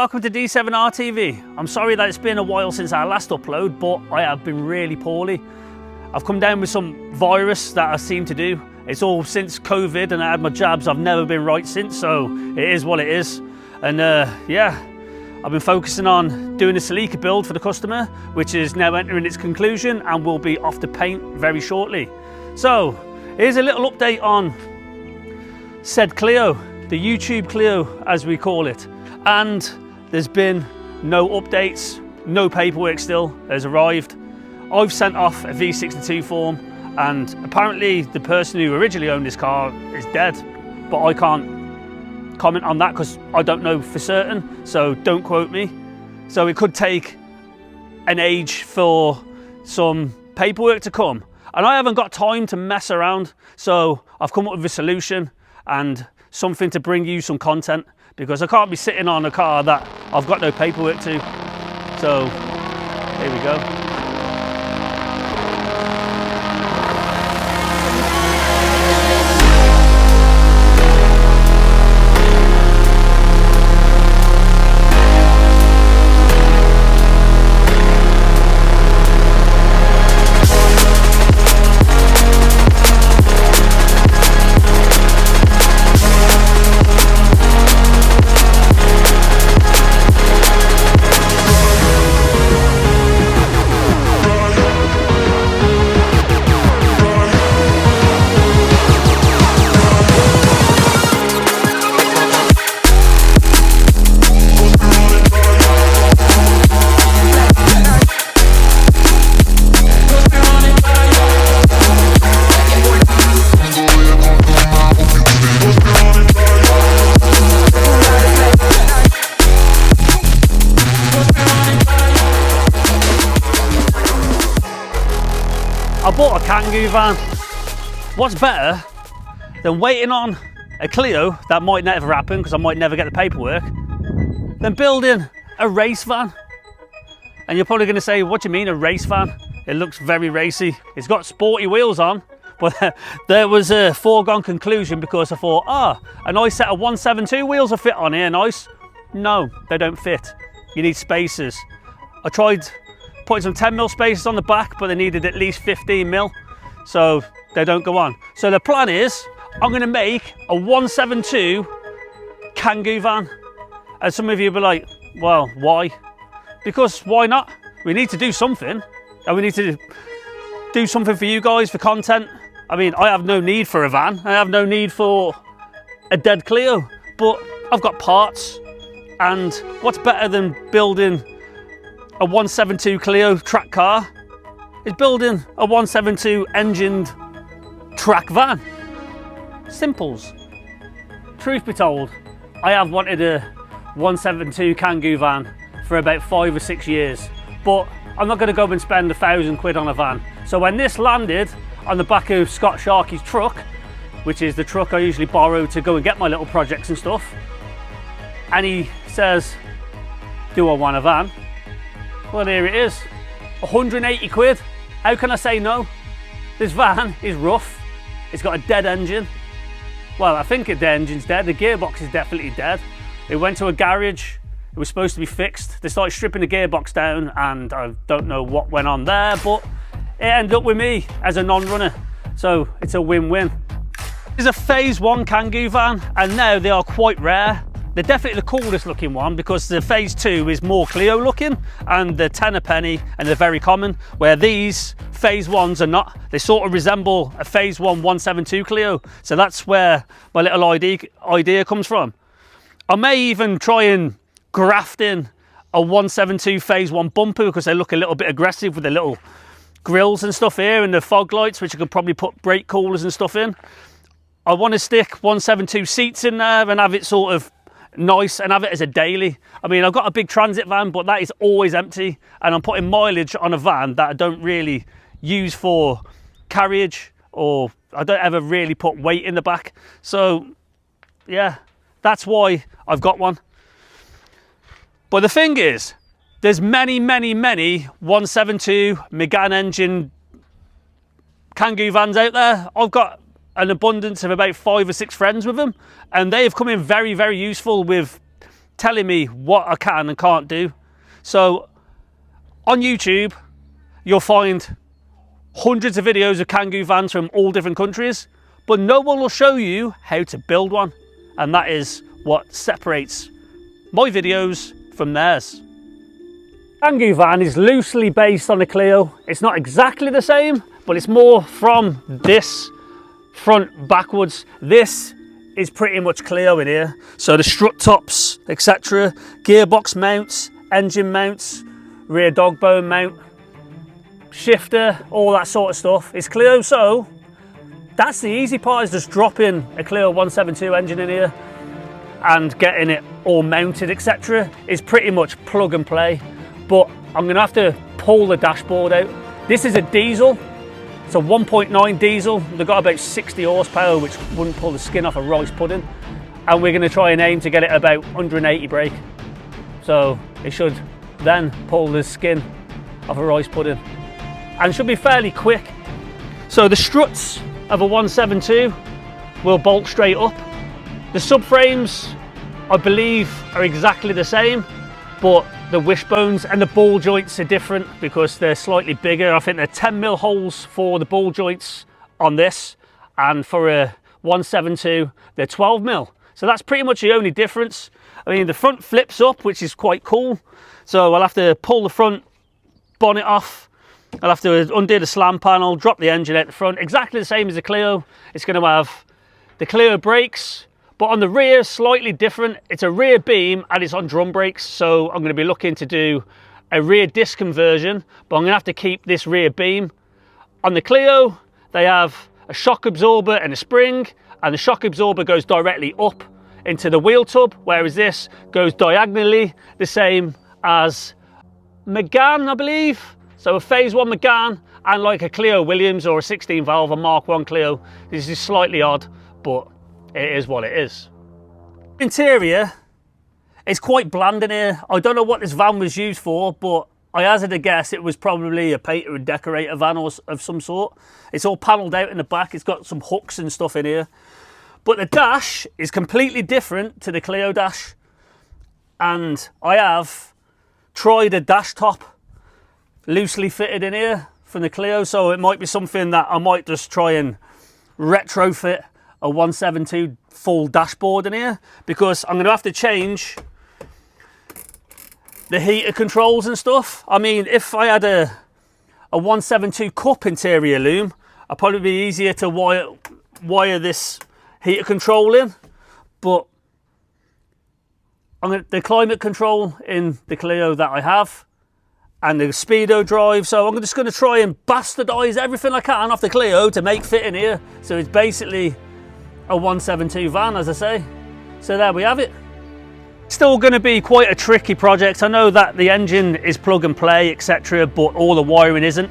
Welcome to D7RTV. I'm sorry that it's been a while since our last upload, but I have been really poorly. I've come down with some virus that I seem to do. It's all since COVID and I had my jabs. I've never been right since, so it is what it is. And yeah, I've been focusing on doing a Celica build for the customer, which is now entering its conclusion and will be off the paint very shortly. So here's a little update on said Clio, the YouTube Clio as we call it. And there's been no updates, no paperwork still has arrived. I've sent off a V62 form and apparently the person who originally owned this car is dead, but I can't comment on that because I don't know for certain, so don't quote me. So it could take an age for some paperwork to come and I haven't got time to mess around, so I've come up with a solution and something to bring you some content, because I can't be sitting on a car that I've got no paperwork to. So here we go. I bought a Kangoo van. What's better than waiting on a Clio that might never happen because I might never get the paperwork, than building a race van? And you're probably going to say, what do you mean a race van? It looks very racy. It's got sporty wheels on, but there was a foregone conclusion because I thought, a nice set of 172 wheels will fit on here, nice. No, they don't fit. You need spacers. I tried putting some 10mm spacers on the back, but they needed at least 15mm, so they don't go on. So the plan is, I'm going to make a 172 Kangoo van. And some of you will be like, well, why? Because why not? We need to do something, and we need to do something for you guys, for content. I mean, I have no need for a van. I have no need for a dead Clio, but I've got parts, and what's better than building a 172 Clio track car is building a 172 engined track van. Simples. Truth be told, I have wanted a 172 Kangoo van for about 5 or 6 years, but I'm not going to go and spend £1,000 on a van. So when this landed on the back of Scott Sharkey's truck, which is the truck I usually borrow to go and get my little projects and stuff, and he says, do I want a van? Well, here it is, 180 quid. How can I say no? This van is rough. It's got a dead engine. Well, I think the engine's dead. The gearbox is definitely dead. It went to a garage. It was supposed to be fixed. They started stripping the gearbox down and I don't know what went on there, but it ended up with me as a non-runner. So it's a win-win. This is a phase 1 Kangoo van and now they are quite rare. They're definitely the coolest looking one because the phase 2 is more Clio looking and they're 10 a penny and they're very common, where these phase 1s are not. They sort of resemble a phase 1 172 Clio. So that's where my little idea comes from. I may even try and graft in a 172 phase 1 bumper because they look a little bit aggressive with the little grills and stuff here and the fog lights, which I could probably put brake coolers and stuff in. I want to stick 172 seats in there and have it sort of nice and have it as a daily. I mean, I've got a big transit van, but that is always empty and I'm putting mileage on a van that I don't really use for carriage, or I don't ever really put weight in the back. So yeah, that's why I've got one. But the thing is, there's many 172 Megane engine Kangoo vans out there. I've got an abundance of about 5 or 6 friends with them, and they have come in very useful with telling me what I can and can't do. So on YouTube, you'll find hundreds of videos of Kangoo vans from all different countries, but no one will show you how to build one. And that is what separates my videos from theirs. Kangoo van is loosely based on the Clio. It's not exactly the same, but it's more from this front backwards. This is pretty much Clio in here. So the strut tops, etc., gearbox mounts, engine mounts, rear dog bone mount, shifter, all that sort of stuff is Clio. So that's the easy part, is just dropping a Clio 172 engine in here and getting it all mounted, etc. is pretty much plug and play. But I'm gonna have to pull the dashboard out. This is a diesel. It's a 1.9 diesel. They've got about 60 horsepower, which wouldn't pull the skin off a rice pudding. And we're gonna try and aim to get it about 180 brake. So it should then pull the skin off a rice pudding. And should be fairly quick. So the struts of a 172 will bolt straight up. The subframes, I believe, are exactly the same, but the wishbones and the ball joints are different because they're slightly bigger. I think they're 10mm holes for the ball joints on this, and for a 172 they're 12mm. So that's pretty much the only difference. I mean, the front flips up, which is quite cool. So I'll have to pull the front bonnet off. I'll have to undo the slam panel, drop the engine out the front. Exactly the same as the Clio. It's going to have the Clio brakes, but on the rear, slightly different. It's a rear beam and it's on drum brakes. So I'm going to be looking to do a rear disc conversion, but I'm going to have to keep this rear beam. On the Clio, they have a shock absorber and a spring, and the shock absorber goes directly up into the wheel tub, whereas this goes diagonally, the same as Megane, I believe. So a phase 1 Megane, and like a Clio Williams or a 16 valve, a Mark 1 Clio. This is slightly odd, but it is what it is. Interior, it's quite bland in here. I don't know what this van was used for, but I hazard a guess it was probably a painter and decorator van of some sort. It's all panelled out in the back. It's got some hooks and stuff in here. But the dash is completely different to the Clio dash. And I have tried a dash top loosely fitted in here from the Clio, so it might be something that I might just try and retrofit a 172 full dashboard in here, because I'm going to have to change the heater controls and stuff. I mean, if I had a 172 cup interior loom, I'd probably be easier to wire this heater control in, but the climate control in the Clio that I have, and the speedo drive, so I'm just going to try and bastardise everything I can off the Clio to make fit in here. So it's basically a 172 van, as I say. So there we have it. Still going to be quite a tricky project. I know that the engine is plug and play, etc., but all the wiring isn't.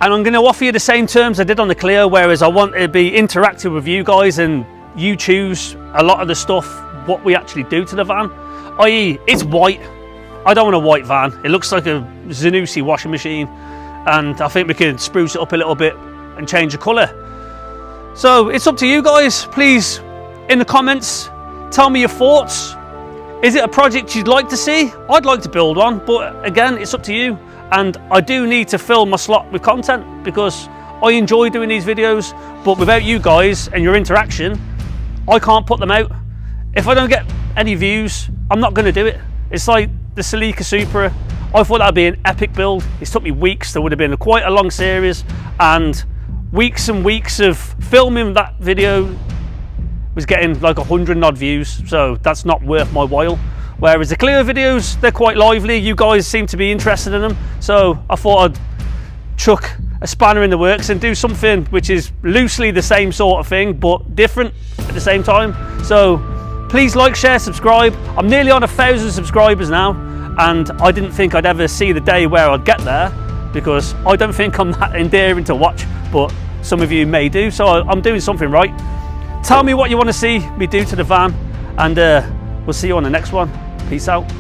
And I'm going to offer you the same terms I did on the Clio, whereas I want to be interactive with you guys and you choose a lot of the stuff, what we actually do to the van. I.e., it's white. I don't want a white van. It looks like a Zanussi washing machine, and I think we can spruce it up a little bit and change the colour. So it's up to you guys. Please, in the comments, tell me your thoughts. Is it a project you'd like to see? I'd like to build one, but again, it's up to you. And I do need to fill my slot with content because I enjoy doing these videos, but without you guys and your interaction, I can't put them out. If I don't get any views, I'm not going to do it. It's like the Celica Supra. I thought that'd be an epic build. It's took me weeks. There would have been quite a long series, and weeks and weeks of filming that video was getting like 100 odd views, so that's not worth my while. Whereas the Clio videos, they're quite lively. You guys seem to be interested in them, so I thought I'd chuck a spanner in the works and do something which is loosely the same sort of thing but different at the same time. So please like, share, subscribe. I'm nearly on 1,000 subscribers now, and I didn't think I'd ever see the day where I'd get there, because I don't think I'm that endearing to watch, but some of you may do, so I'm doing something right. Tell me what you want to see me do to the van, and we'll see you on the next one. Peace out.